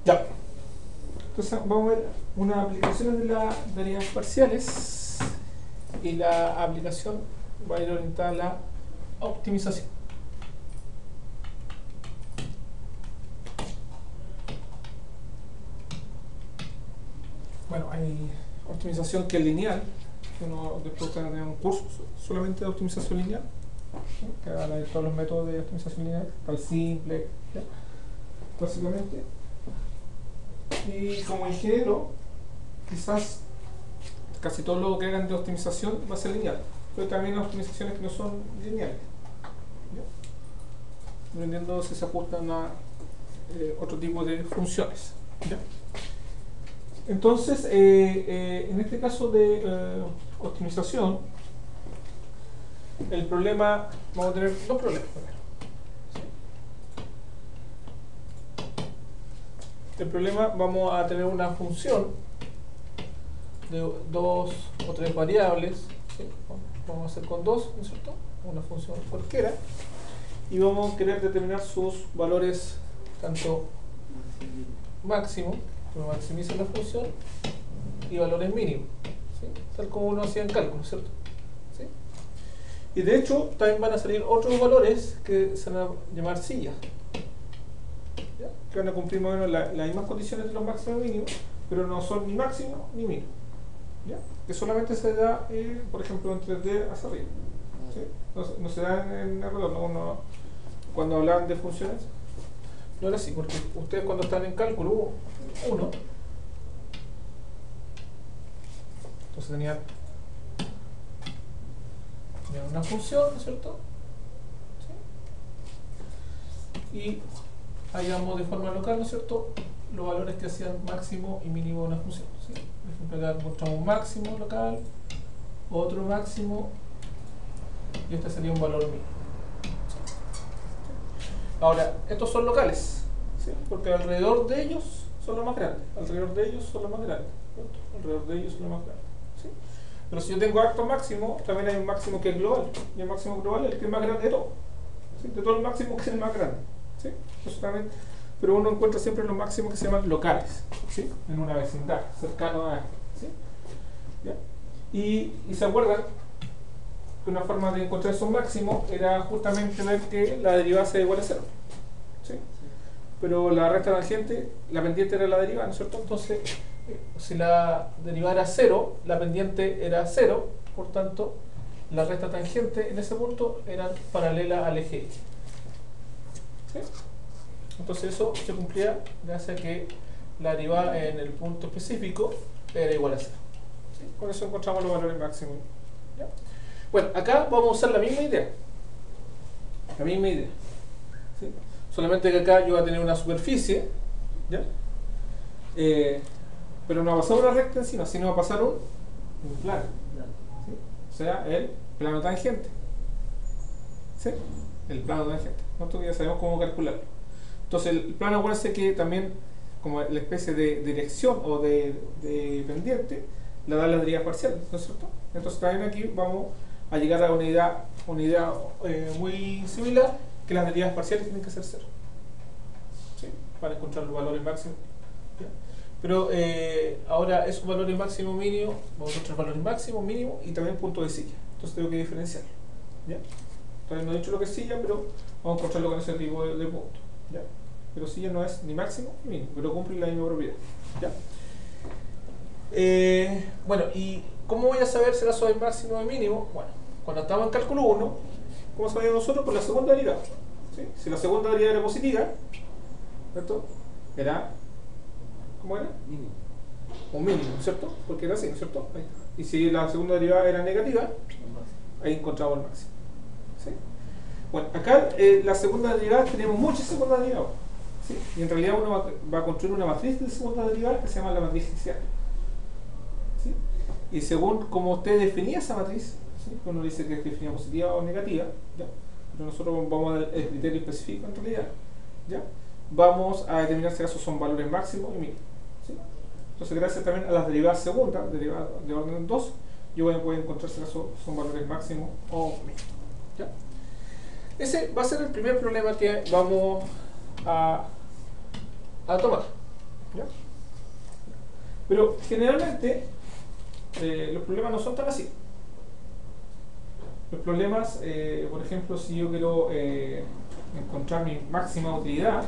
Ya. Entonces vamos a ver unas aplicaciones de las derivadas parciales y la aplicación va a ir orientada a la optimización. Bueno, hay optimización que es lineal, que uno después va a tener un curso solamente de optimización lineal, ¿sí? Que habla de todos los métodos de optimización lineal, tal simple, ¿ya? Básicamente. Y como ingeniero, quizás casi todo lo que hagan de optimización va a ser lineal, pero también hay optimizaciones que no son lineales, ¿ya? Dependiendo si se ajustan a otro tipo de funciones, ¿ya? Entonces, en este caso de optimización, el problema, vamos a tener dos problemas primero. ¿Sí? El problema, vamos a tener una función de dos o tres variables, ¿sí? Vamos a hacer con dos, ¿no es cierto? Una función cualquiera, y vamos a querer determinar sus valores tanto máximo, que maximiza la función, y valores mínimos, ¿sí? Tal como uno hacía en cálculo, ¿cierto? ¿Sí? Y de hecho también van a salir otros valores que se van a llamar sillas, ¿ya? Que van a cumplir más o menos las mismas condiciones de los máximos y mínimos, pero no son ni máximo ni mínimo, ¿ya? Que solamente se da, por ejemplo, en 3D hacia arriba, ¿sí? No se da en el redondo. Cuando hablaban de funciones no era así, porque ustedes cuando están en cálculo 1, entonces tenían una función, ¿no es cierto? ¿Sí? Y hallamos de forma local, ¿no es cierto?, los valores que hacían máximo y mínimo de una función, ¿sí? Por ejemplo, acá encontramos un máximo local, otro máximo, y este sería un valor mínimo. ¿Sí? Ahora, estos son locales, ¿sí? Porque alrededor de ellos son los más grandes, alrededor de ellos son los más grandes, ¿cierto? Alrededor de ellos son los más grandes, ¿sí? Pero si yo tengo harto máximo, también hay un máximo que es global, y el máximo global es el que es más grande de todo, ¿sí? De todos los máximos que es el más grande, ¿sí? Entonces, también, pero uno encuentra siempre los máximos que se llaman locales, ¿sí? En una vecindad, cercano a esto, ¿sí? ¿Ya? Y se acuerdan que una forma de encontrar esos máximos era justamente ver que la derivada sea igual a cero, ¿sí? Pero la recta tangente, la pendiente era la derivada, ¿no es cierto? Entonces, si la derivada era 0, la pendiente era 0, por tanto, la recta tangente en ese punto era paralela al eje X. ¿Sí? Entonces eso se cumplía gracias a que la derivada en el punto específico era igual a 0. ¿Sí? Con eso encontramos los valores máximos. ¿Ya? Bueno, acá vamos a usar la misma idea. La misma idea. ¿Sí? Solamente que acá yo voy a tener una superficie, ¿ya? Pero no va a pasar una recta encima, sino va a pasar un plano, ¿sí? O sea, el plano tangente, ¿sí? El plano tangente. Nosotros ya sabemos cómo calcularlo. Entonces, el plano, acuérdense que también, como la especie de dirección o de pendiente, la da la derivada parcial, ¿no es cierto? Entonces, también aquí vamos a llegar a una idea muy similar, que las derivadas parciales tienen que ser 0, ¿sí? Para encontrar los valores máximos. ¿Ya? Pero ahora esos valores máximo mínimo, vamos a encontrar valores máximo, mínimo y también punto de silla. Entonces tengo que diferenciarlo, ¿ya? Todavía no he dicho lo que es silla, pero vamos a encontrarlo con ese tipo de punto, ¿ya? Pero silla no es ni máximo ni mínimo, pero cumple la misma propiedad, ¿ya? Bueno, ¿y cómo voy a saber si la soy máximo o mínimo? Bueno, cuando estamos en cálculo 1, ¿cómo sabíamos nosotros? Por la segunda derivada, ¿sí? Si la segunda derivada era positiva, ¿cierto? Era, ¿cómo era? Mínimo. Un mínimo, ¿cierto? Porque era así, ¿cierto? Ahí está. Y si la segunda derivada era negativa, ahí encontramos el máximo, ¿sí? Bueno, acá la segunda derivada, tenemos muchas segundas derivadas, ¿sí? Y en realidad uno va a construir una matriz de segunda derivada que se llama la matriz inicial, ¿sí? Y según como usted definía esa matriz, ¿sí? Uno dice que es definida positiva o negativa, ¿ya? Pero nosotros vamos a dar el criterio específico en realidad, ¿ya? Vamos a determinar si acaso son valores máximos y mínimos, ¿sí? Entonces, gracias también a las derivadas segundas, derivadas de orden 2, yo voy a encontrar si acaso son valores máximos o mínimos, ¿ya? Ese va a ser el primer problema que vamos a tomar, ¿Ya? Pero generalmente los problemas no son tan así. Los problemas, por ejemplo, si yo quiero encontrar mi máxima utilidad,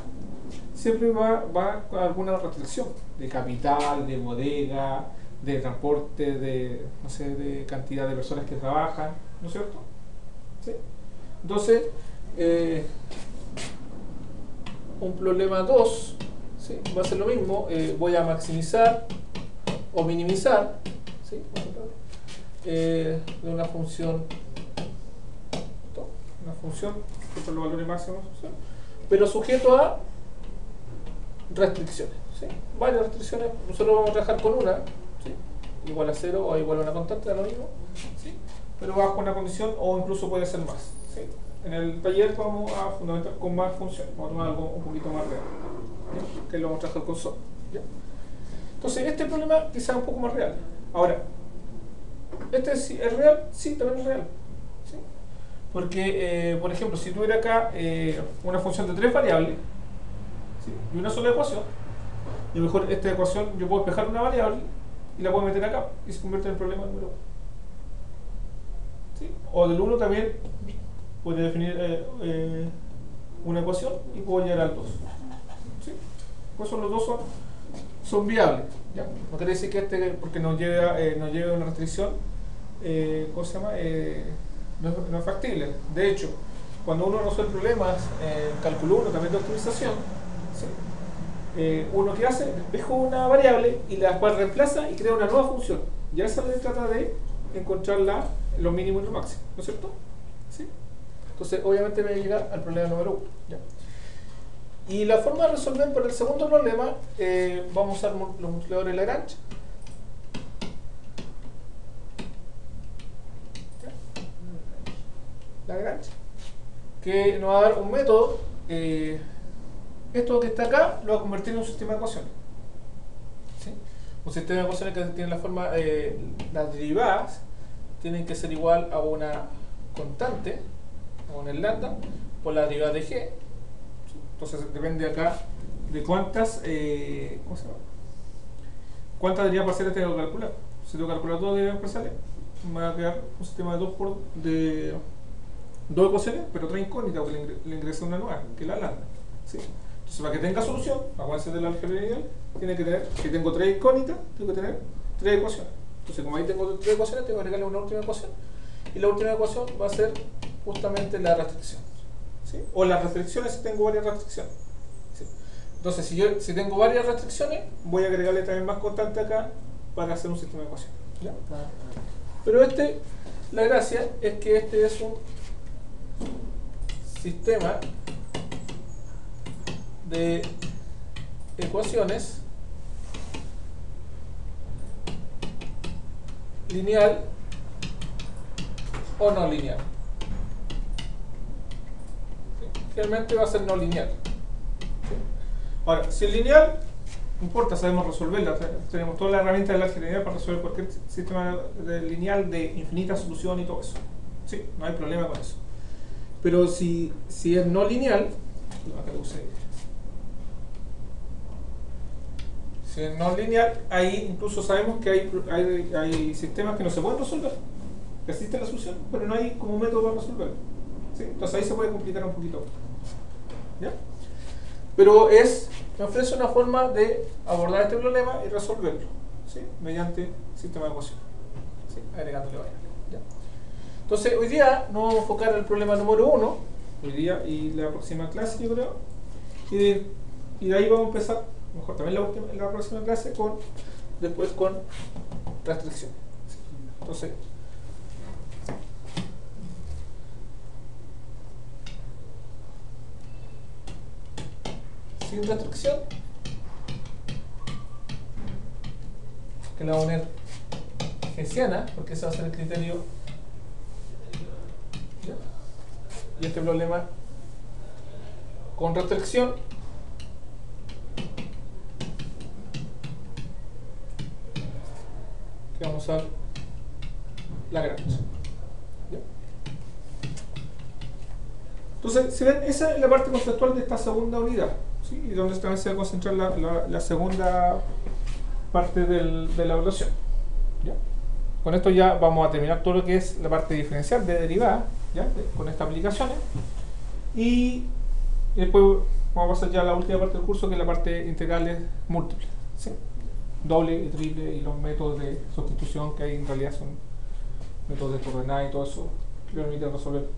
siempre va con alguna restricción de capital, de bodega, de transporte, de, no sé, de cantidad de personas que trabajan, ¿no es cierto? ¿Sí? Entonces, un problema 2, ¿sí?, va a ser lo mismo. Voy a maximizar o minimizar, ¿sí?, de una función que por los valores máximos, ¿sí?, pero sujeto a restricciones, ¿sí?, varias restricciones. Nosotros vamos a trabajar con una, ¿sí?, igual a 0 o igual a una constante, da lo mismo, ¿sí?, pero bajo una condición o incluso puede ser más, ¿sí? En el taller vamos a fundamentar con más funciones, vamos a tomar algo un poquito más real, ¿sí?, que lo vamos a trabajar con solo, ¿ya? Entonces este problema quizá es un poco más real. Ahora, ¿este es real? Sí, también es real, ¿sí? Porque, por ejemplo, si tuviera acá una función de 3 variables, ¿sí?, y una sola ecuación, y a lo mejor esta ecuación yo puedo despejar una variable y la puedo meter acá y se convierte en el problema número 1. ¿Sí? O del 1 también puedo definir una ecuación y puedo llegar al 2. ¿Sí? Pues los dos son viables, ¿ya? No quiere decir que porque nos lleve una restricción, ¿cómo se llama? No es factible. De hecho, cuando uno resuelve problemas en cálculo 1, también de optimización, ¿sí?, uno que hace, deja una variable y la cual reemplaza y crea una nueva función. Ya esa le trata de encontrar lo mínimo y lo máximo, ¿no es cierto? ¿Sí? Entonces, obviamente me llega al problema número 1. ¿Ya? Y la forma de resolver para el segundo problema, vamos a usar los multiplicadores Lagrange. Lagrange, que nos va a dar un método. Esto que está acá lo va a convertir en un sistema de ecuaciones, ¿sí? Un sistema de ecuaciones que tiene la forma, las derivadas tienen que ser igual a una constante, o un lambda, por la derivada de g, ¿sí? Entonces depende acá de cuántas derivadas parciales tengo que calcular. Si tengo que calcular 2 derivadas parciales, me va a quedar un sistema de 2 ecuaciones, pero 3 incógnitas, porque le ingresé una nueva, que es la lambda, ¿sí? Entonces, para que tenga solución, acuérdense del álgebra lineal, tiene que tener, si tengo 3 incógnitas, tengo que tener 3 ecuaciones. Entonces, como ahí tengo 3 ecuaciones, tengo que agregarle una última ecuación. Y la última ecuación va a ser justamente la restricción, ¿sí? O las restricciones si tengo varias restricciones, ¿sí? Entonces, si tengo varias restricciones, voy a agregarle también más constante acá para hacer un sistema de ecuaciones, ¿ya? Pero la gracia es que este es un sistema de ecuaciones lineal o no lineal. ¿Sí? Realmente va a ser no lineal. ¿Sí? Ahora, si es lineal, no importa, sabemos resolverla. Tenemos toda la herramienta del álgebra lineal para resolver cualquier sistema lineal de infinita solución y todo eso. Sí, no hay problema con eso. Pero si es no lineal, acá lo usé. Si es no lineal, ahí incluso sabemos que hay sistemas que no se pueden resolver. Que existe la solución, pero no hay como método para resolverlo, ¿sí? Entonces ahí se puede complicar un poquito, ¿ya? Pero me ofrece una forma de abordar este problema y resolverlo, ¿sí?, mediante sistema de ecuaciones, ¿sí?, agregándole variables, ¿ya? Entonces hoy día nos vamos a enfocar en el problema número 1, hoy día y la próxima clase, yo creo, y de ahí vamos a empezar, mejor también la próxima clase, después con restricciones, ¿sí? Entonces, sin restricción, que la vamos a poner hessiana, porque ese va a ser el criterio, ¿ya? Y este problema con restricción, que vamos a usar Lagrange, ¿ya? Entonces, si ven, esa es la parte conceptual de esta segunda unidad, ¿sí? Y donde también se va a concentrar la segunda parte de la evaluación. ¿Ya? Con esto ya vamos a terminar todo lo que es la parte diferencial de derivada, ¿ya? Con estas aplicaciones. Y después vamos a pasar ya a la última parte del curso, que es la parte de integrales múltiples, ¿sí? Doble y triple, y los métodos de sustitución, que hay en realidad son métodos de coordenadas y todo eso que permiten resolver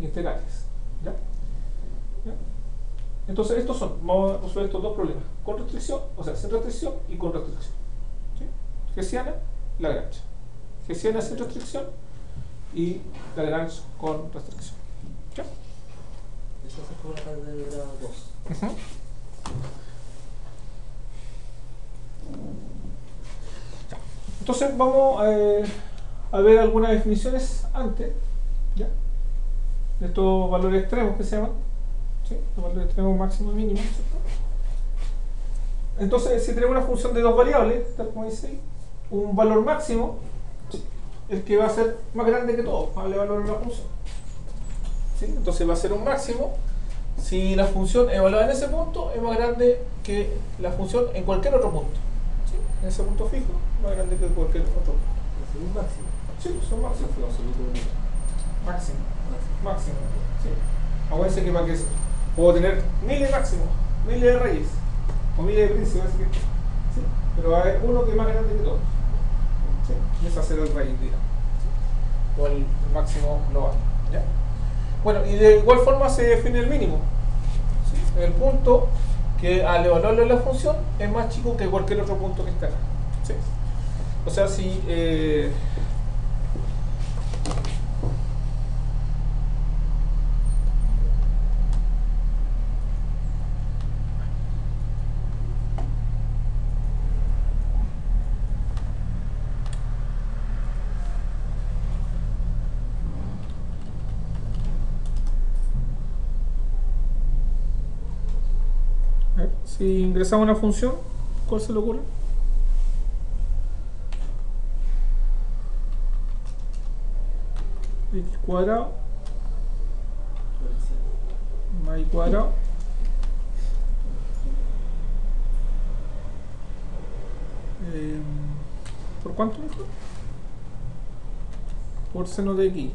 integrales. ¿Ya? ¿Ya? Entonces vamos a resolver estos dos problemas, con restricción, o sea, sin restricción y con restricción. ¿Sí? Hessiana, Lagrange. Hessiana sin restricción y Lagrange con restricción. ¿Ya? Eso se fue la parte de grado 2. Entonces vamos a ver algunas definiciones antes, ¿ya? De estos valores extremos que se llaman, ¿sí? Los valores extremos máximo y mínimo, ¿cierto? Entonces, si tenemos una función de dos variables, tal como dice ahí, un valor máximo, ¿sí? El que va a ser más grande que todo, vale valor de la función, ¿sí? Entonces va a ser un máximo si la función evaluada en ese punto es más grande que la función en cualquier otro punto, ¿sí? En ese punto fijo, más grande que cualquier otro punto. ¿Es un máximo? Sí, son máximos. Máximo absoluto. Máximo. Máximo. Sí. Acuérdense que para que puedo tener miles de máximos, miles de reyes, o miles de príncipes, ¿sí? Pero hay uno que es más grande que todos. ¿Sí? Y ese va a ser el rey, digamos. ¿Sí? O el máximo global. ¿Ya? Bueno, y de igual forma se define el mínimo. ¿Sí? El punto que al evaluarlo en la función es más chico que cualquier otro punto que está acá. ¿Sí? O sea, si si ingresamos una función, ¿cuál se le ocurre? X cuadrado más y cuadrado ¿por cuánto mejor? Por seno de x.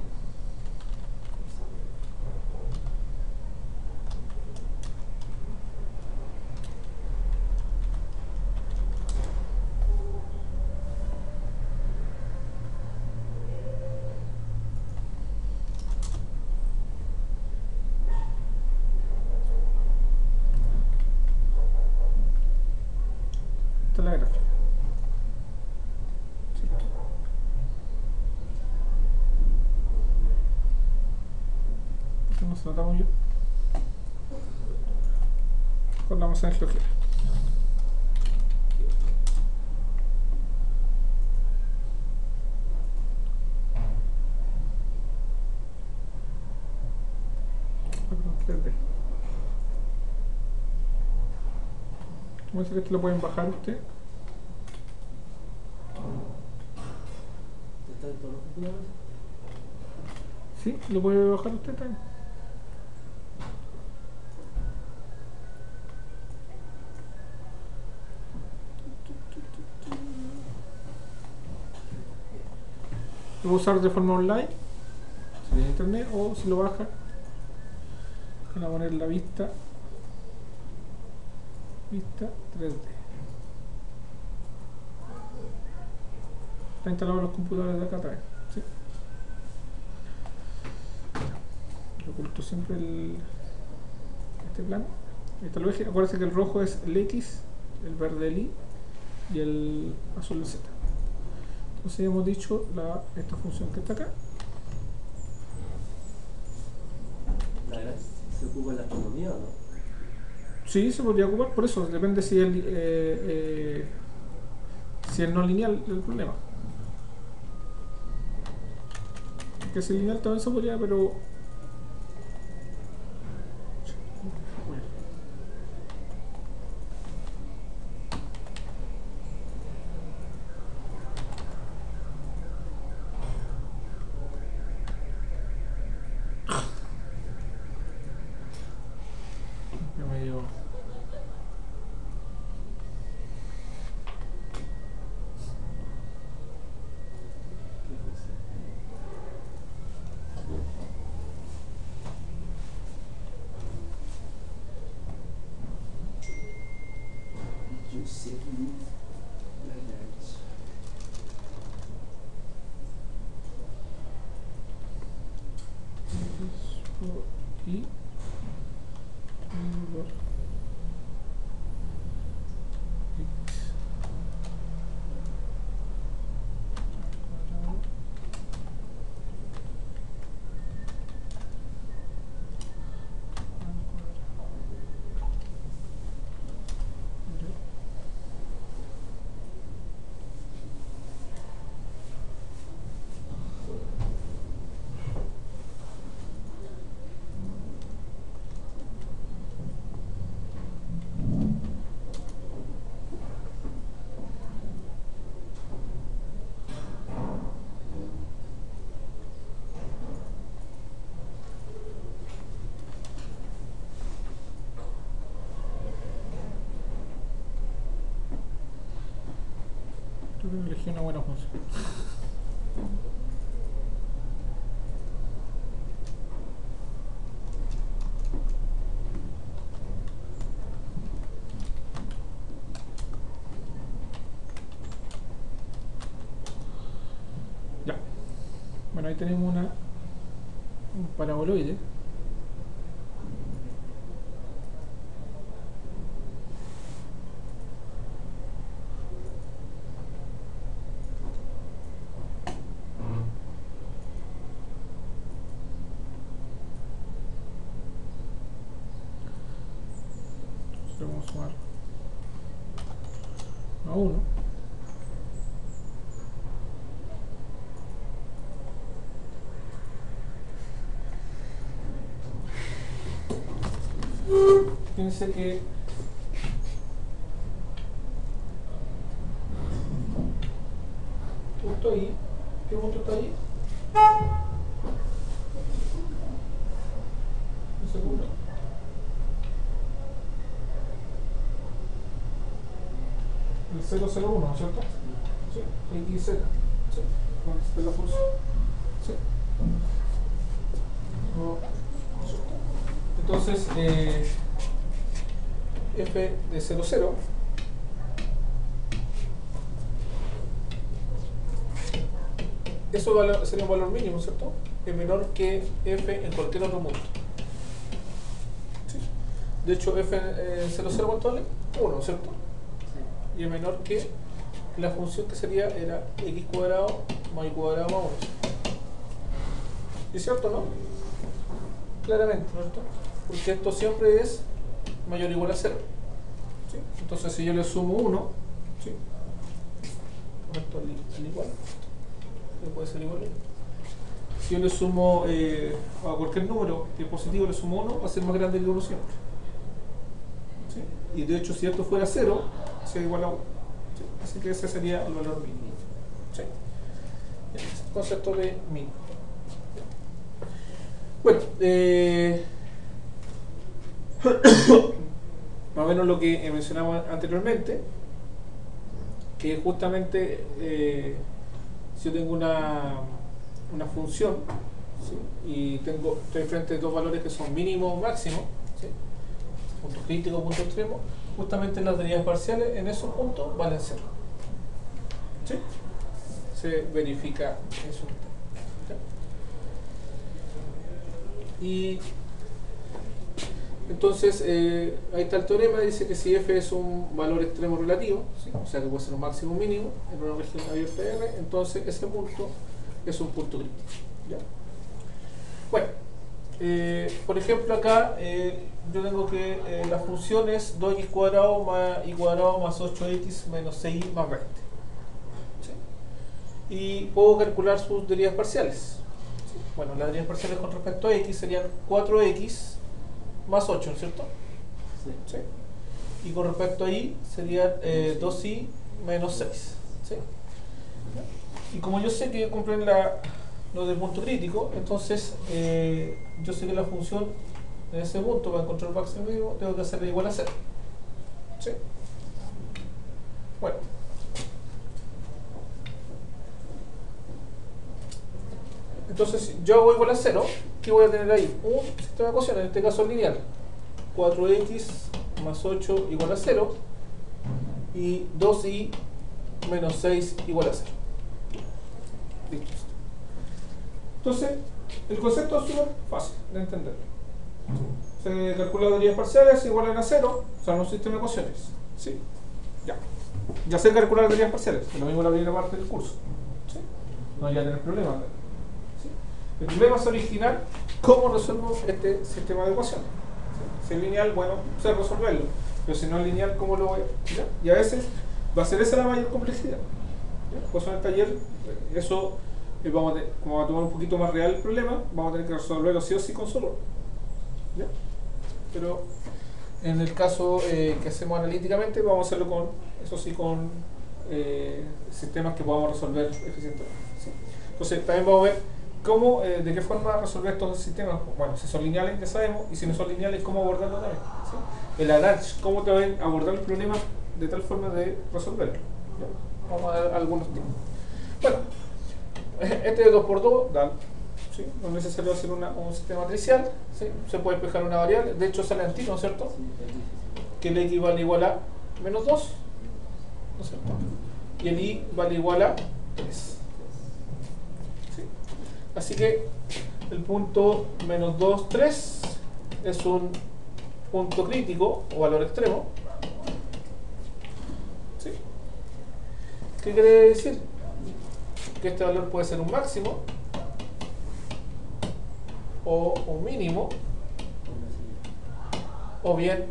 Esta es la gráfica. Nos tratamos yo con la manzana de GeoGebra. Muestra que esto lo pueden bajar usted. ¿Está en todos los computadores? Sí, lo puede bajar usted también. Lo puede usar de forma online, si tiene internet, o si lo baja, van a poner la vista 3D. Está instalado en los computadores de acá también, ¿sí? Oculto siempre este plano. Ahí está el eje. Acuérdense que el rojo es el X, el verde el Y y el azul el Z. Entonces hemos dicho esta función que está acá. ¿La gran se ocupa en la astronomía o no? Sí, se podría ocupar, por eso depende si es no lineal el problema. Que si es lineal también se podría, pero ya me dio Setting Lagrange. Y creo que elegí una buena función. Ya. Bueno, ahí tenemos un paraboloide. Vamos a sumar a 1. Fíjense que justo ahí, ¿qué punto está ahí? Un segundo. El 001, ¿cierto? Sí, X, Z. Sí, con la función. Sí. Entonces, f de 0,0 eso sería un valor mínimo, ¿cierto? Es menor que f en cualquier otro punto. Sí. De hecho, f en 0,0 ¿cuánto vale? 1, ¿cierto? Sí. Y es menor que la función que era x cuadrado más y cuadrado más 1. ¿Es cierto, no? Claramente, ¿cierto? Porque esto siempre es mayor o igual a 0. ¿Sí? Entonces, si yo le sumo 1, ¿sí? Esto al igual, que puede ser igual. Si yo le sumo a cualquier número que es positivo, le sumo 1, va a ser más grande que 1 siempre. ¿Sí? Y de hecho, si esto fuera 0, sería igual a 1. ¿Sí? Así que ese sería el valor mínimo. ¿Sí? El concepto de mínimo. Bueno, más o menos lo que mencionamos anteriormente, que justamente si yo tengo una función, ¿sí? Y estoy frente a dos valores que son mínimo o máximo, ¿sí? Punto crítico, punto extremo, justamente las derivas parciales en esos puntos valen 0. ¿Sí? Se verifica eso. Y entonces ahí está el teorema, dice que si f es un valor extremo relativo, ¿sí? O sea que puede ser un máximo o un mínimo en una región abierta de R, entonces ese punto es un punto crítico. ¿Ya? Bueno, por ejemplo acá yo tengo que la función es 2x cuadrado más y cuadrado más 8x menos 6y más 20. ¿Sí? Y puedo calcular sus derivas parciales. Bueno, las derivas parciales con respecto a x serían 4x más 8, ¿cierto? Sí. ¿Sí? Y con respecto a y serían 2y menos 6. ¿Sí? Y como yo sé que cumplen lo del punto crítico, entonces yo sé que la función en ese punto, para encontrar el máximo mínimo, tengo que hacerla igual a 0. ¿Sí? Bueno. Entonces, yo hago igual a 0, ¿qué voy a tener ahí? Un sistema de ecuaciones, en este caso lineal. 4x más 8 igual a 0. y 2i menos 6 igual a 0. Listo. Entonces, el concepto es súper fácil de entender. Se calcula derivas parciales igual a 0, son un sistema de ecuaciones. ¿Sí? Ya sé calcular derivas parciales, es lo mismo la primera parte del curso. ¿Sí? No voy a tener problemas. ¿Sí? El problema es originar cómo resuelvo este sistema de ecuaciones. ¿Sí? Si es lineal, bueno, sé resolverlo, pero si no es lineal, ¿cómo lo voy a...? ¿Ya? Y a veces va a ser esa la mayor complejidad. ¿Ya? Pues en el taller, eso como va a tomar un poquito más real el problema, vamos a tener que resolverlo sí o sí con solo. ¿Ya? Pero en el caso que hacemos analíticamente, vamos a hacerlo con, eso sí, con sistemas que podamos resolver eficientemente. ¿Sí? Entonces, también vamos a ver cómo, de qué forma resolver estos sistemas. Bueno, si son lineales, ya sabemos, y si no son lineales, cómo abordarlo también. ¿Sí? El Lagrange, cómo te van a abordar el problema de tal forma de resolverlo. ¿Ya? Vamos a ver algunos tipos. Bueno, este de 2×2 da. ¿Sí? No es necesario hacer un sistema matricial, ¿sí? Se puede despejar una variable, de hecho sale antiguo, ¿no es cierto? Que el x vale igual a menos 2, ¿no es cierto? Y el y vale igual a 3. ¿Sí? Así que el punto menos 2, 3 es un punto crítico o valor extremo. ¿Sí? ¿Qué quiere decir? Que este valor puede ser un máximo o un mínimo o bien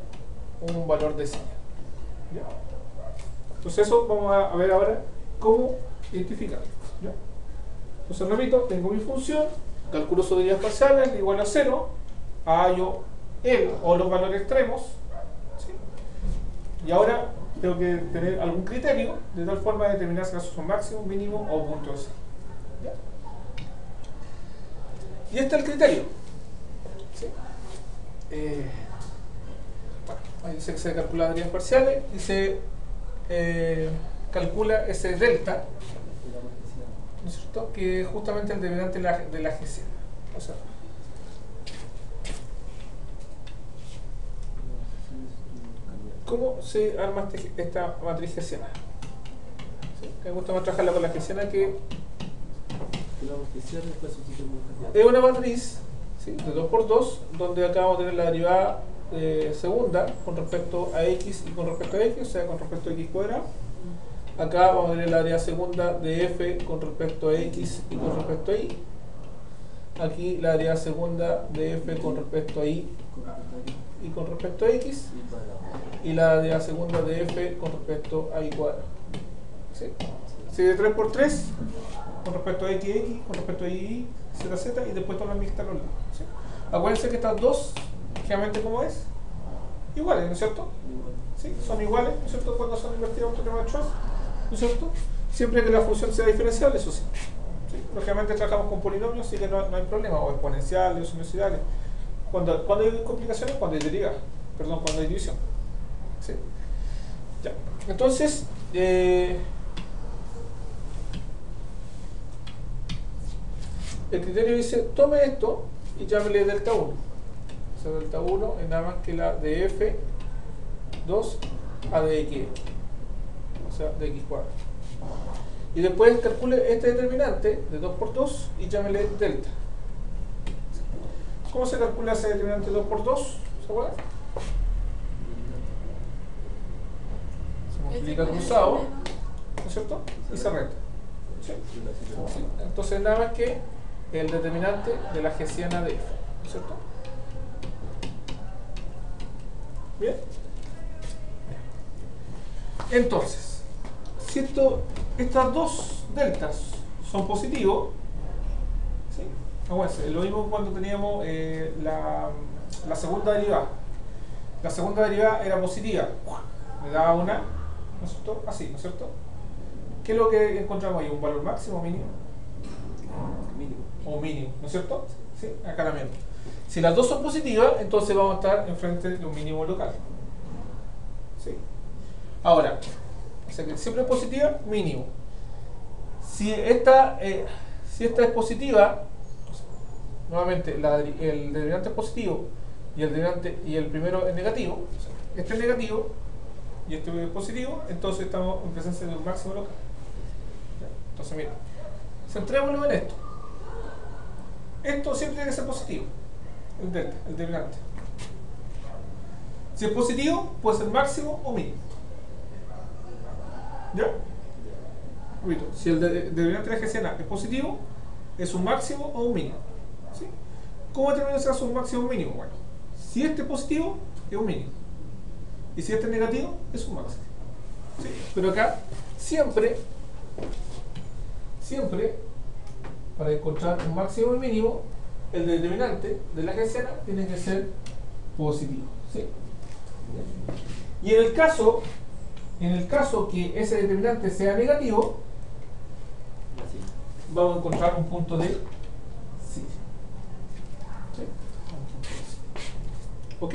un valor de señal. ¿Ya? Entonces eso vamos a ver ahora cómo identificarlo. ¿Ya? Entonces repito, tengo mi función, calculo sus derivas parciales igual a 0, hallo el o los valores extremos, ¿sí? Y ahora tengo que tener algún criterio de tal forma de determinar si acaso son máximo, mínimo o punto de señal. ¿Ya? Y este es el criterio. ¿Sí? Bueno, ahí dice que se calcula derivas parciales y se calcula ese delta, ¿no es cierto? Que es justamente el determinante de la gesiana. O sea, ¿cómo se arma esta matriz gesiana? ¿Sí? Me gusta más trabajarla con la gesiana que es una matriz, ¿sí? De 2×2, donde acá vamos a tener la derivada segunda con respecto a x y con respecto a x, o sea, con respecto a x cuadrado. Acá vamos a tener la derivada segunda de f con respecto a x y con respecto a y. Aquí la derivada segunda de f con respecto a y y con respecto a x. Y la derivada segunda de f con respecto a y cuadrado. ¿Sí? Si de 3×3 con respecto a x, con respecto a y, z, y después todas las mixtas a los lados. ¿Sí? Acuérdense que estas dos, generalmente como es, iguales, ¿no es cierto? ¿Sí? Son iguales, ¿no es cierto? Cuando son invertidas un teorema de Schwarz, ¿no es cierto? Siempre que la función sea diferenciable, eso sí. ¿Sí? Lógicamente trabajamos con polinomios, así que no hay problema, o exponenciales, o sinusoidales. Cuando hay complicaciones, cuando hay deriva, perdón, cuando hay división. ¿Sí? Ya. Entonces, el criterio dice, tome esto y llámele delta 1. O sea, delta 1 es nada más que la de f2 a de x, o sea, de x cuadrado. Y después calcule este determinante de 2×2 y llámele delta. ¿Cómo se calcula ese determinante 2×2? ¿Se acuerdan? Se multiplica cruzado, ¿no es cierto? Y se resta. ¿Sí? ¿Sí? Entonces nada más que el determinante de la gesiana de f, ¿no es cierto? Bien. Entonces, si estas dos deltas son positivos, ¿sí? Acuérdense, lo mismo cuando teníamos la segunda derivada. La segunda derivada era positiva, me daba una, ¿no es cierto? Así, ¿no es cierto? ¿Qué es lo que encontramos ahí? ¿Un valor máximo o mínimo? Mínimo. O mínimo, ¿no es cierto? ¿Sí? Acá también. Si las dos son positivas, entonces vamos a estar enfrente de un mínimo local. ¿Sí? Ahora, o sea que siempre es positiva, mínimo. Si esta es positiva, nuevamente el determinante es positivo y el primero es negativo, o sea, este es negativo, y este es positivo, entonces estamos en presencia de un máximo local. ¿Ya? Entonces mira, centrémonos en esto. Esto siempre tiene que ser positivo, el delta, el determinante. Si es positivo, puede ser máximo o mínimo. ¿Ya? Repito, si el determinante de la GCN es positivo, es un máximo o un mínimo. ¿Sí? ¿Cómo determina si es un máximo o un mínimo? Bueno, si este es positivo, es un mínimo. Y si este es negativo, es un máximo. ¿Sí? Pero acá, siempre, para encontrar un máximo y un mínimo, el determinante de la GCN tiene que ser positivo. ¿Sí? Y en el caso que ese determinante sea negativo, vamos a encontrar un punto de sí. ¿Sí? ¿Ok?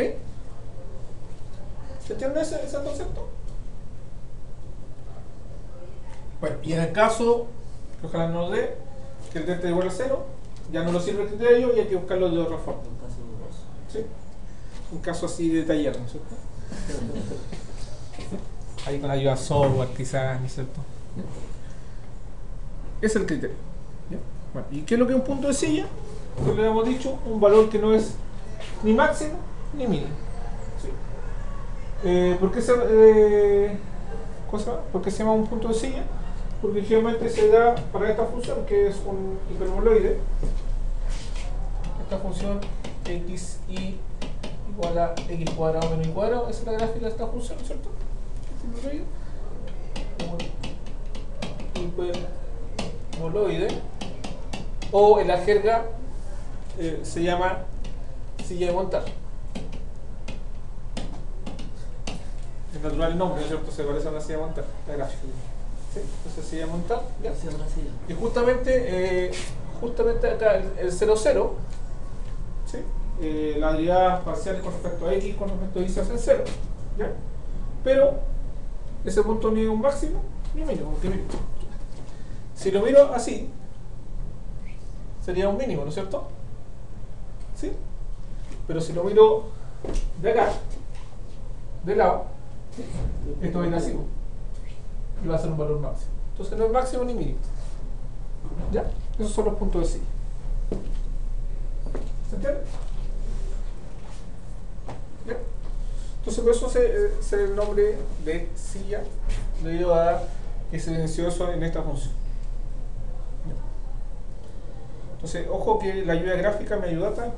¿Se entiende ese concepto? Bueno, y en el caso, que ojalá no nos dé, que el delta es igual a 0, ya no nos sirve el criterio y hay que buscarlo de otra forma. Un caso dudoso. ¿Sí? Un caso así de taller, ¿no es cierto? Ahí con ayuda de software quizás, ¿no es cierto? Ese es el criterio. ¿Ya? Bueno, ¿y qué es lo que es un punto de silla? Como le hemos dicho, un valor que no es ni máximo ni mínimo. ¿Sí? ¿Por qué se llama un punto de silla? Porque generalmente se da para esta función, que es un hiperboloide. Esta función xy igual a x cuadrado menos y cuadrado, esa es la gráfica de esta función, ¿cierto? Hiperboloide, o en la jerga se llama silla de montar. Es natural el nombre, ¿no es cierto? Se parece a una silla de montar, la gráfica. ¿Sí? Entonces silla de montar, ¿ya? Y justamente acá el 0, 0, ¿sí? Las derivadas parciales con respecto a x con respecto a y se hacen 0, ¿ya? Pero ese punto ni es un máximo ni un mínimo, porque mínimo. Si lo miro así, sería un mínimo, ¿no es cierto? ¿Sí? Pero si lo miro de acá, de lado, ¿sí? Esto es negativo y va a ser un valor máximo. Entonces no es máximo ni mínimo. ¿Ya? Esos son los puntos de silla. ¿Se entiende? ¿Ya? Entonces por eso se el nombre de silla debido a que se venció eso en esta función. ¿Ya? Entonces, ojo que la ayuda gráfica me ayuda acá.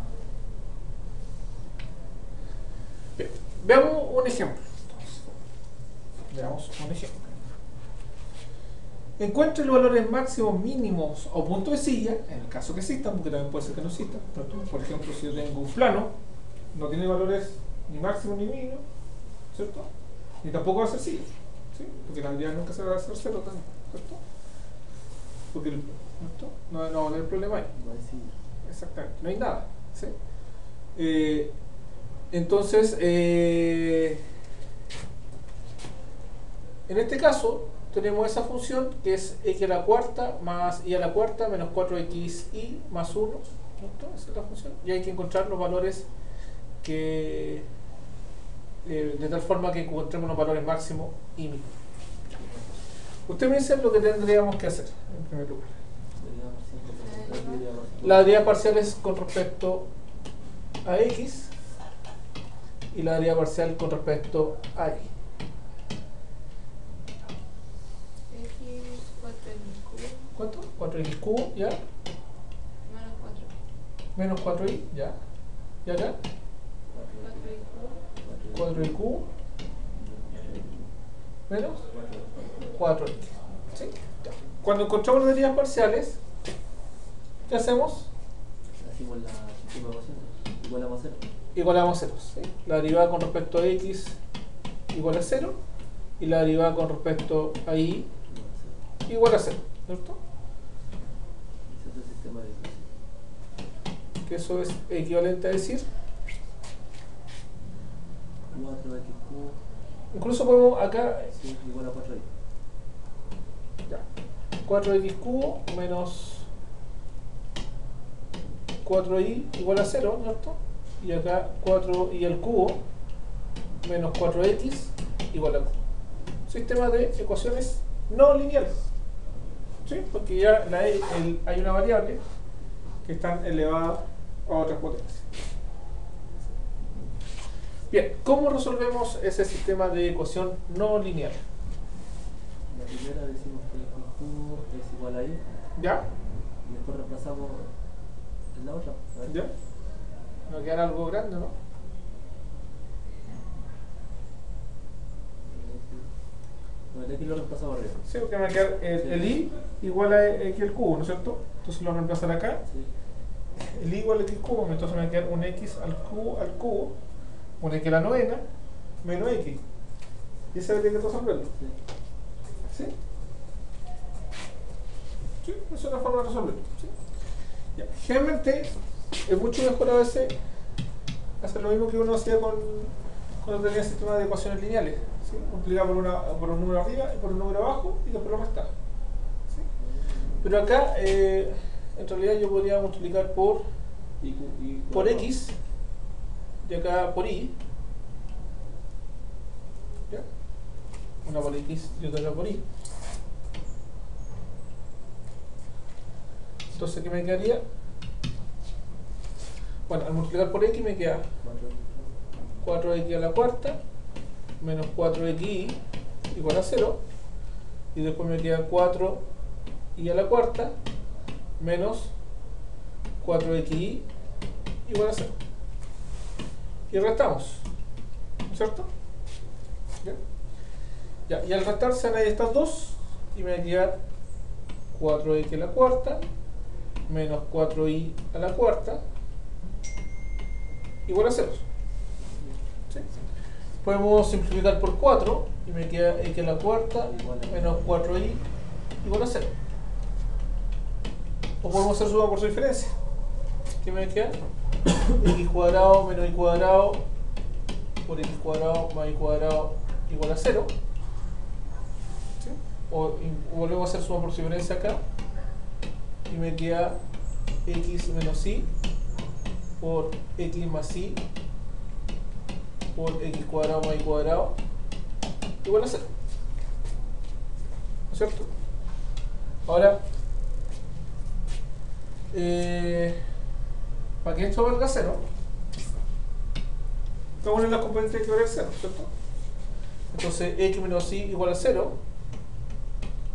Bien, veamos un ejemplo. Veamos un ejemplo. Encuentre los valores máximos, mínimos o puntos de silla, en el caso que existan, porque también puede ser que no existan. Por ejemplo, si yo tengo un plano, no tiene valores ni máximos ni mínimos, ¿cierto? Ni tampoco va a ser silla, ¿sí? Porque la habilidad nunca se va a hacer cero también, ¿cierto? Porque ¿cierto? No va a haber problema ahí. No hay silla. Exactamente, no hay nada, ¿sí? Entonces, en este caso tenemos esa función que es x a la cuarta más y a la cuarta menos 4xy más 1, ¿cierto? Esa es la función. Y hay que encontrar los valores que de tal forma que encontremos los valores máximos y mínimos. Usted me dice lo que tendríamos que hacer en primer lugar. La derivada parcial es con respecto a x y la derivada parcial con respecto a y. ¿Cuánto? 4x cubo, ¿ya? Menos 4y, ¿ya? ¿Y acá? 4y cubo. Menos 4y. ¿Sí? Ya. Cuando encontramos las derivas parciales, ¿qué hacemos? Hacemos la sistema ecuación. Igualamos a 0. Igualamos 0. ¿Sí? La derivada con respecto a x igual a 0 y la derivada con respecto a y igual a 0, ¿cierto? Ese es el sistema de ecuación. Que eso es equivalente a decir 4x cubo. incluso podemos acá Sí, igual a 4y. ya, 4x cubo menos 4y igual a 0, ¿cierto? Y acá 4y al cubo menos 4x igual a sistema de ecuaciones no lineales. ¿Sí? Porque ya hay una variable que está elevada a otras potencias. Bien, ¿cómo resolvemos ese sistema de ecuación no lineal? La primera decimos que el cubo es igual a y, ¿Ya? y después reemplazamos en la otra. A ver. ¿Ya? Nos quedará algo grande, ¿no? No, el x lo reemplazamos arriba. Sí, porque me va a quedar el i igual a x al cubo, ¿no es cierto? Entonces lo reemplazar acá. Sí. El i igual a x cubo, entonces me va a quedar un x al cubo, un x a la novena, menos x. Y ese es el que hay que resolverlo. Sí. ¿Sí? Sí, esa es una forma de resolverlo. ¿Sí? Ya. Generalmente es mucho mejor a veces hacer lo mismo que uno hacía cuando tenía sistemas de ecuaciones lineales. ¿Sí? Multiplicar por un número arriba y por un número abajo y después lo restar. ¿Sí? Pero acá, en realidad, yo podría multiplicar por x y acá por y. ¿Ya? Una por x y otra por y. Entonces, ¿qué me quedaría? Bueno, al multiplicar por x me queda 4x a la cuarta menos 4xy igual a 0. Y después me queda 4y a la cuarta menos 4xy igual a 0. Y restamos, ¿no es cierto? ¿Bien? Ya, y al restar se van a ir estas dos y me va a quedar 4x a la cuarta menos 4y a la cuarta igual a 0. ¿Sí? Podemos simplificar por 4 y me queda x a la cuarta menos 4y igual a 0. O podemos hacer suma por su diferencia. ¿Qué me queda? X cuadrado menos y cuadrado por x cuadrado más y cuadrado igual a 0. ¿Sí? O volvemos a hacer suma por su diferencia acá y me queda x menos y por x más y por x cuadrado más y cuadrado igual a 0. ¿No es cierto? Ahora, para que esto valga 0, vamos a poner las componentes que valer 0, ¿cierto? Entonces x menos y igual a 0,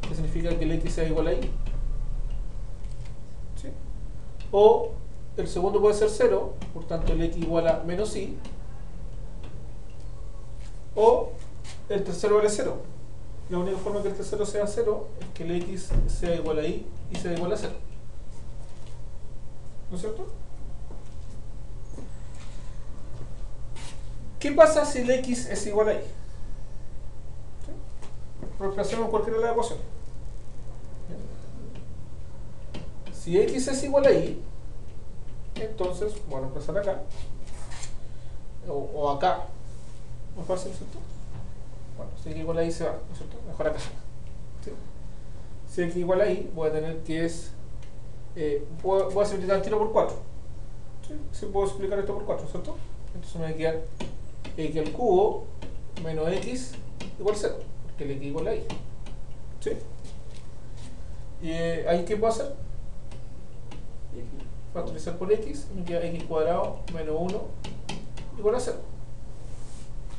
que significa que el x sea igual a y. ¿Sí? O el segundo puede ser 0, por tanto el x igual a menos y. O el tercero vale 0. La única forma que el tercero sea 0 es que el x sea igual a y sea igual a 0. ¿No es cierto? ¿Qué pasa si el x es igual a y? ¿Sí? Reemplacemos cualquiera de las ecuaciones. Si x es igual a y, entonces voy a reemplazar acá o acá. Más fácil, ¿cierto? Bueno, si x igual a y se va, ¿no es cierto? Mejor acá. ¿Sí? Si x igual a y, voy a tener que es. Voy a simplificar el tiro por 4. ¿Sí? Sí, puedo explicar esto por 4, ¿cierto? Entonces me va a quedar x al cubo menos x igual a 0, porque el x igual a y. ¿Sí? ¿Y ahí qué puedo hacer? Factorizar por x, me queda x cuadrado menos 1 igual a 0.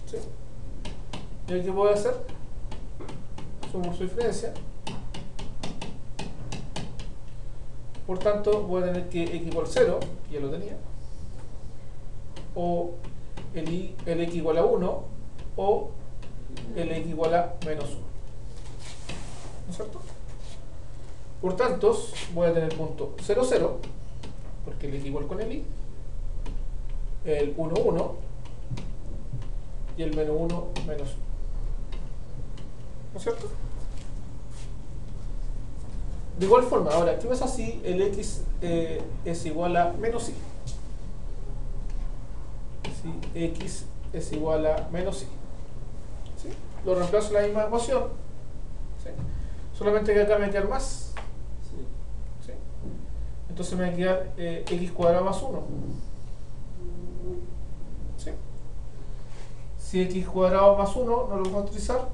¿Sí? ¿Y ahí qué puedo hacer? Suma su diferencia. Por tanto, voy a tener que x igual a 0, ya lo tenía, o el x igual a 1, o el x igual a menos 1. ¿No es cierto? Por tanto, voy a tener punto 0, 0, porque el x igual con el y, el 1, 1, y el menos 1, menos 1. ¿No es cierto? De igual forma, ahora, ¿qué pasa si el x es igual a menos y? Si x es igual a menos y. ¿Sí? Lo reemplazo en la misma ecuación. ¿Sí? Solamente que acá me va a quedar más. ¿Sí? Entonces me va a quedar x cuadrado más 1. ¿Sí? Si x cuadrado más 1 no lo vamos a utilizar,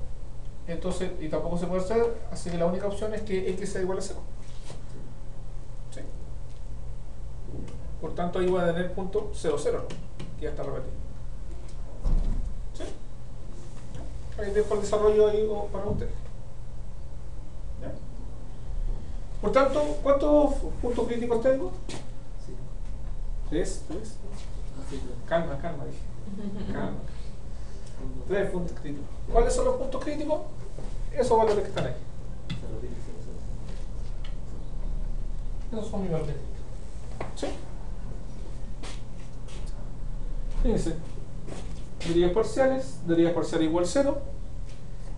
entonces, y tampoco se puede hacer, así que la única opción es que x sea igual a 0. ¿Sí? Por tanto, ahí voy a tener punto 0, 0, que ya está repetido. ¿Sí? Ahí dejo el desarrollo ahí para ustedes. ¿Ya? Por tanto, ¿cuántos puntos críticos tengo? Sí. ¿Tres? Así que, Calma, dije. Calma. 3 puntos críticos. ¿Cuáles son los puntos críticos? Esos valores que están ahí. se repite 0, Esos son mis valores críticos. ¿Sí? Fíjense. Derivas parciales igual 0.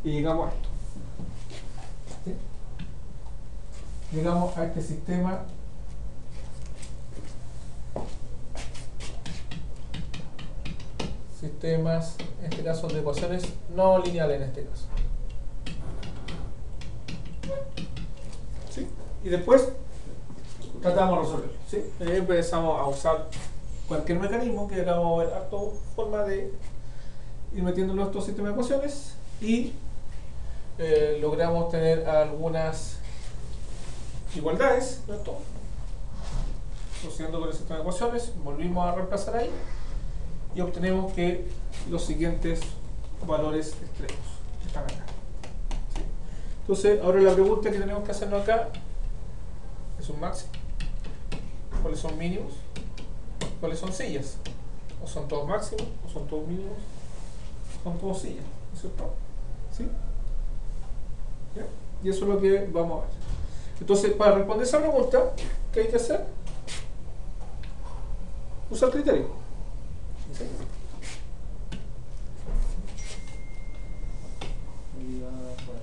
Y llegamos a esto. ¿Sí? Llegamos a este sistema sistemas, en este caso de ecuaciones no lineales en este caso. ¿Sí? Y después tratamos de resolverlo. ¿Sí? Empezamos a usar cualquier mecanismo que acabamos de ver, harta forma de ir metiéndolo a estos sistemas de ecuaciones y logramos tener algunas igualdades, ¿cierto? Procediendo con el sistema de ecuaciones, volvimos a reemplazar ahí y obtenemos que los siguientes valores extremos están acá. ¿Sí? Entonces, ahora la pregunta que tenemos que hacernos acá es un máximo. ¿Cuáles son mínimos? ¿Cuáles son sillas? ¿O son todos máximos? ¿O son todos mínimos? ¿O son todos sillas? ¿No es cierto? ¿Sí? ¿Ya? Y eso es lo que vamos a ver. Entonces, para responder esa pregunta, ¿qué hay que hacer? Usar criterio. ¿Sí? ahí va para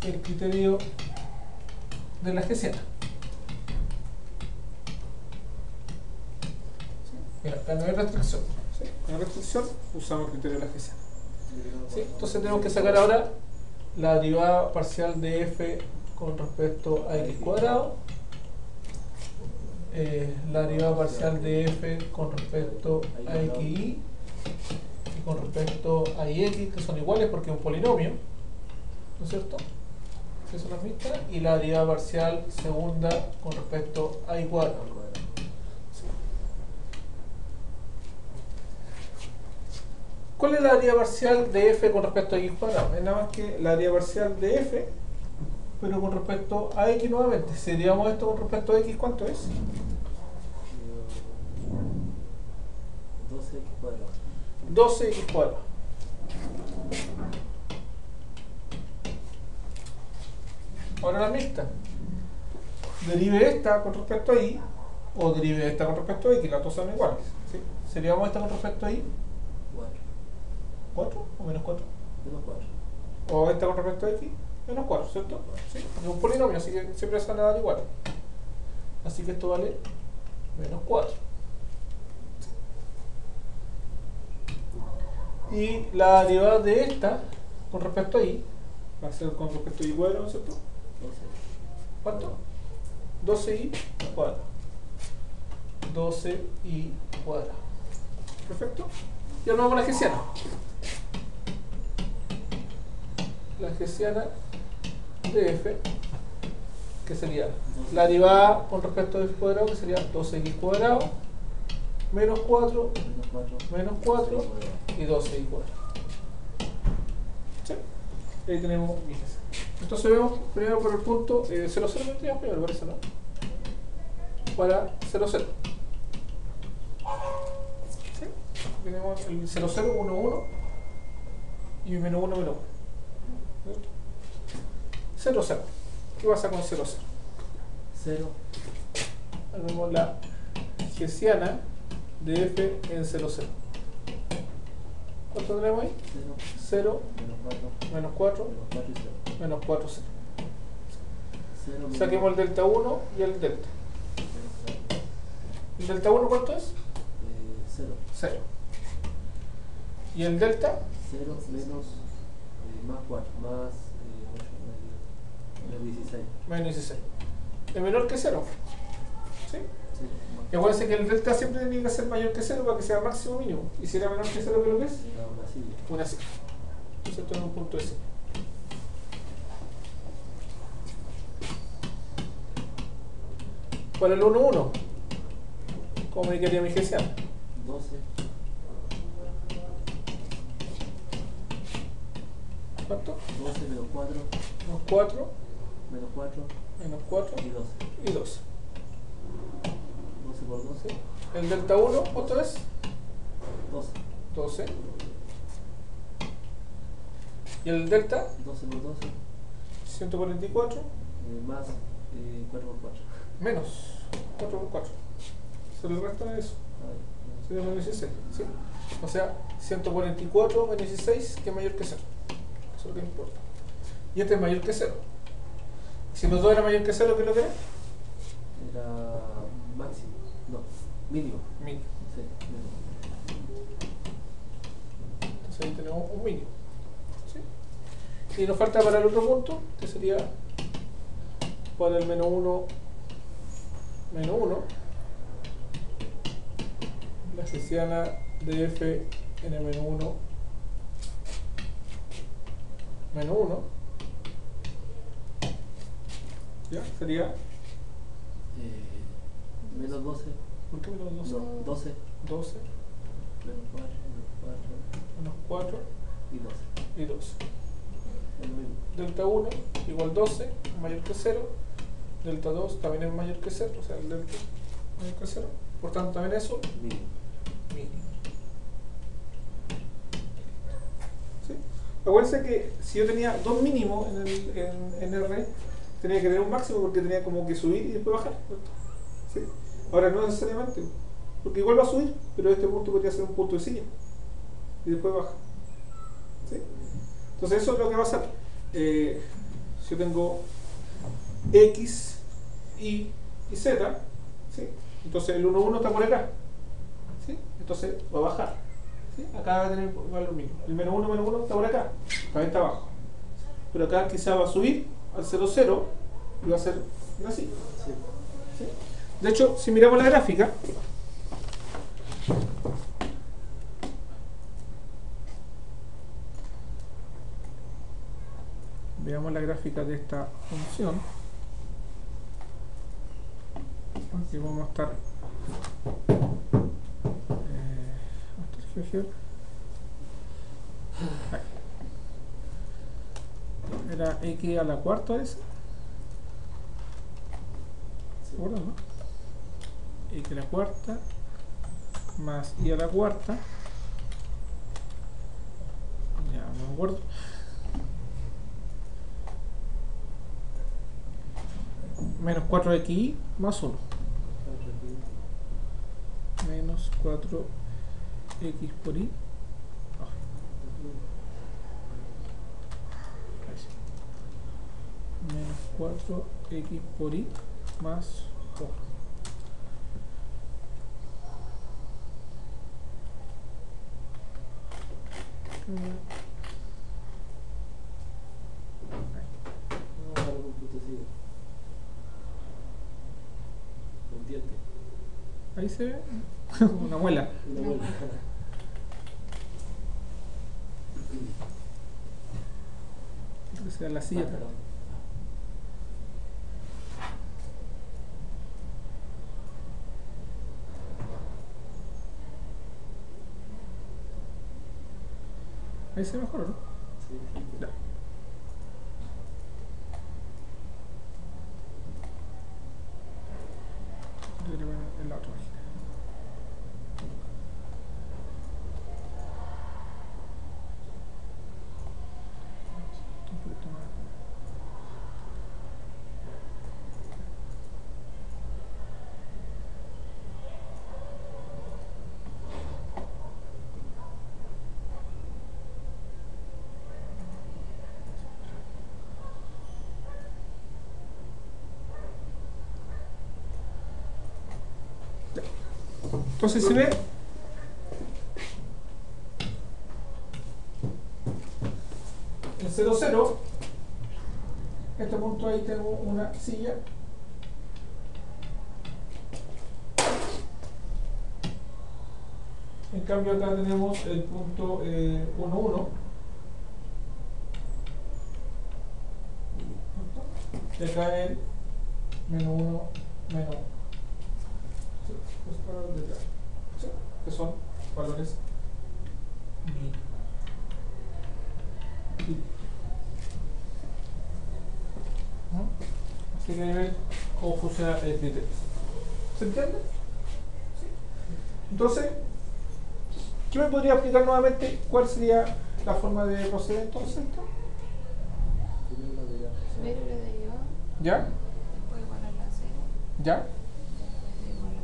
El criterio de la hessiana. Mira, acá no hay restricción. ¿Sí? No hay restricción, usamos el criterio de la hessiana. ¿Sí? Entonces tenemos que sacar ahora la derivada parcial de f con respecto a x cuadrado, la derivada parcial de f con respecto a xy y con respecto a ix, que son iguales porque es un polinomio, ¿no es cierto? Que son las mismas, y la derivada parcial segunda con respecto a y cuadrado. ¿Cuál es la derivada parcial de f con respecto a x cuadrado? Es nada más que la derivada parcial de f, pero con respecto a x nuevamente. Si derivamos esto con respecto a x, ¿cuánto es? 12x cuadrado. 12x cuadrado. Ahora la mixta. Derive esta con respecto a y, o derive esta con respecto a x, las dos son iguales. ¿Sí? Si derivamos esta con respecto a y, 4. ¿4 o menos 4? Menos 4. O esta con respecto a x, menos 4, ¿cierto? ¿Sí? Es un polinomio, así que siempre se van a dar igual. Así que esto vale menos 4. Y la derivada de esta con respecto a y va a ser con respecto a y cuadrado, ¿cierto? 12. ¿Cuánto? 12y cuadrado. 12y cuadrado. Perfecto. Y ahora vamos a la hessiana. La hessiana de f, que sería la derivada con respecto a x cuadrado, que sería 12x cuadrado menos 4 menos 4 y 12y cuadrado. ¿Sí? Ahí tenemos mi hessiana. Entonces vemos primero por el punto 0, 0 vendría primero, parece, ¿no? Para 0, 0. ¿Sí? Tenemos el 0, 0, 1, 1 y menos 1, menos 1. 0, 0. ¿Qué pasa con 0, 0? 0. Ahora vemos la hessiana de f en 0, 0. ¿Cuánto tenemos ahí? 0, menos 4, menos 4, 0. Saquemos el delta 1 y el delta. ¿El delta 1 cuánto es? 0. 0. ¿Y el delta? 0 menos más 4, más 8, menos 16. Menos 16. ¿Es menor que 0? ¿Sí? Sí. Sí, Y acuérdense que el delta siempre tiene que ser mayor que 0 para que sea máximo o mínimo. Y si era menor que 0, ¿qué es lo que es? era una silla. Una silla. Entonces esto es un punto de silla. Para el 1, 1. ¿Cómo me quería mi Hessiano? 12 ¿Cuánto? 12 menos 4 Menos 4, menos 4 menos 4 y 12. y 12. 12 por 12, ¿Sí? El delta 1, ¿cuánto es? 12. 12. Y el delta, 12 por 12 144, más 4 por 4. menos 4 por 4. Se le resta eso. Sería menos 16. ¿Sí? O sea, 144 menos 16, que es mayor que 0. Eso es lo que importa. Y este es mayor que 0. Si los dos eran mayor que 0, ¿qué es lo que era? Era máximo. No, mínimo. Mínimo. Sí, mínimo. Entonces ahí tenemos un mínimo. ¿Sí? Y nos falta para el otro punto, que sería para el menos 1, menos 1, la hessiana de f en el menos 1, menos 1, ¿ya? Sería, Menos 12. ¿por qué menos 12? No, 12 12, menos 4 menos 4 y 12. y 12. Es lo mismo. Delta 1 igual 12, mayor que 0. Delta 2 también es mayor que 0, o sea, el delta mayor que 0. Por tanto, también eso Mínimo. mínimo. ¿Sí? Acuérdense que si yo tenía dos mínimos en R, tenía que tener un máximo porque tenía como que subir y después bajar. ¿Sí? Ahora no necesariamente, porque igual va a subir, pero este punto podría ser un punto de silla y después baja. ¿Sí? Entonces eso es lo que va a pasar. Si yo tengo X, Y y Z, ¿sí? Entonces el 1, 1 está por acá, ¿sí? Entonces va a bajar, ¿sí? Acá va a tener valor mínimo. El menos 1, menos 1 está por acá, también está abajo. Pero acá quizá va a subir al 0, 0 y va a ser así. Sí. ¿Sí? De hecho, si miramos la gráfica, veamos la gráfica de esta función. Aquí vamos a estar GeoGebra. Ahí. Era x a la cuarta esa. ¿Se acuerdan, no? X a la cuarta más y a la cuarta. Ya no me acuerdo. Menos 4xy más 1. Menos 4x por y. Menos 4x por y más 1. Vamos a darle un puntecillo. Un diente. Ahí se ve una muela. Una vuelta. Creo que sea la silla. Ahí se ve mejor, ¿no? Sí, sí. Ya. Yo creo que en la otra página. Un poquito más. Ya. Entonces se ve el 0, 0. Este punto ahí tengo una silla. En cambio acá tenemos el punto 1, 1. Y acá el menos 1, menos 1. Sí, los valores de acá. Sí, que son valores mínimos. Así que ahí ven cómo funciona el criterio. ¿Se entiende? Sí. Entonces, ¿qué me podría explicar nuevamente cuál sería la forma de proceder entonces? B de derivada ¿Ya? después igual a la cero. ¿Ya? Igual a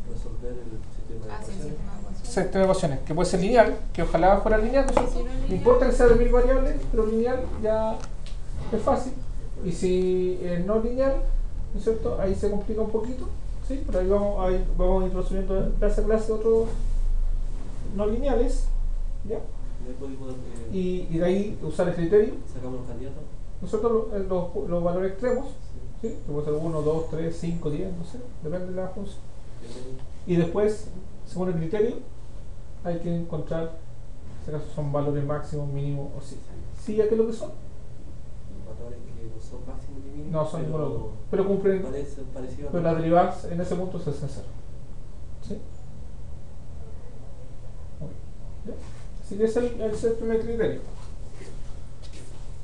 la Resolver el sistema de Ah, sí, ecuaciones. sistema de ecuaciones. Sistema de ecuaciones, que puede ser lineal, que ojalá fuera lineal, ¿no es cierto? Si no es No lineal. importa que sea de 1000 variables, pero lineal ya es fácil. Y si es no lineal, ¿no es cierto? Ahí se complica un poquito, ¿sí? Pero ahí vamos a ir resolviendo clase a clase otros no lineales, ¿ya? Después podemos, Y de ahí usar el criterio, sacamos los candidatos. nosotros los valores extremos, Sí. ¿sí? Que puede ser 1, 2, 3, 5, 10, no sé, depende de la función. Bienvenido. Y después, según el criterio, hay que encontrar, en este caso son valores máximos, mínimos o sí. ¿Sí? ¿A qué es lo que son? Valores que no son máximos ni mínimos. No son ninguno de los dos. Pero cumplen, Parecen parecidos a pero las derivadas en ese punto se hacen cero. ¿Sí? Muy bien. ¿Ya? Así que ese es el primer criterio.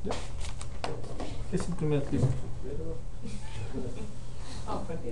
¿Ya? Ese es el primer criterio. Pero, Ah, perdón.